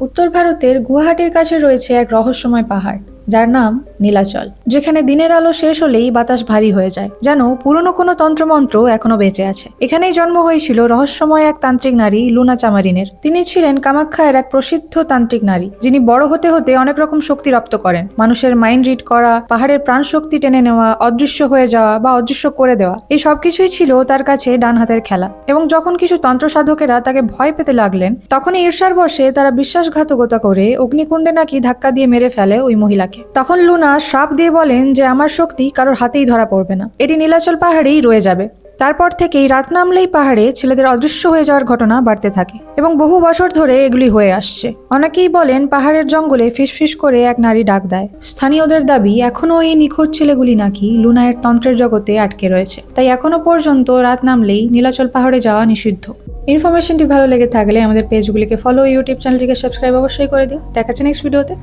উত্তর ভারতের গুয়াহাটির কাছে রয়েছে এক রহস্যময় পাহাড়, যার নাম নীলাচল, যেখানে দিনের আলো শেষ হলেই বাতাস ভারী হয়ে যায়, যেন পুরনো কোনো তন্ত্রমন্ত্র এখনো বেঁচে আছে। এখানেই জন্ম হয়েছিল রহস্যময় এক তান্ত্রিক নারী লুনা চামারিনের। তিনি ছিলেন কামাখ্যার এক প্রসিদ্ধ তান্ত্রিক নারী, যিনি বড় হতে হতে অনেক রকম শক্তি রপ্ত করেন। মানুষের মাইন্ড রিড করা, পাহাড়ের প্রাণ শক্তি টেনে নেওয়া, অদৃশ্য হয়ে যাওয়া বা অদৃশ্য করে দেওয়া, এই সবকিছুই ছিল তার কাছে ডান হাতের খেলা। এবং যখন কিছু তন্ত্র সাধকেরা তাকে ভয় পেতে লাগলেন, তখনই ঈর্ষার বশে তারা বিশ্বাসঘাতকতা করে অগ্নিকুণ্ডে নাকি ধাক্কা দিয়ে মেরে ফেলে ওই মহিলাকে। তখন লুনা শ্রাপ দিয়ে বলেন যে আমার শক্তি কারোর হাতেই ধরা পড়বে না, এটি নীলাচল পাহাড়েই রয়ে যাবে। তারপর থেকেই রাত নামলেই পাহাড়ে ছেলেদের অদৃশ্য হয়ে যাওয়ার ঘটনা বাড়তে থাকে এবং বহু বছর ধরে এগুলি হয়ে আসছে। অনেকেই বলেন পাহাড়ের জঙ্গলে ফিসফিস করে এক নারী ডাক দেয়। স্থানীয়দের দাবি এখনো এই নিখোঁজ ছেলেগুলি নাকি লুনায়ের তন্ত্রের জগতে আটকে রয়েছে, তাই এখনো পর্যন্ত রাত নামলেই নীলাচল পাহাড়ে যাওয়া নিষিদ্ধ। ইনফরমেশনটি ভালো লেগে থাকলে আমাদের পেজগুলিকে ফলো, ইউটিউব চ্যানেলটিকে সাবস্ক্রাইব অবশ্যই করে দিও। দেখা যাচ্ছে নেক্সট ভিডিওতে।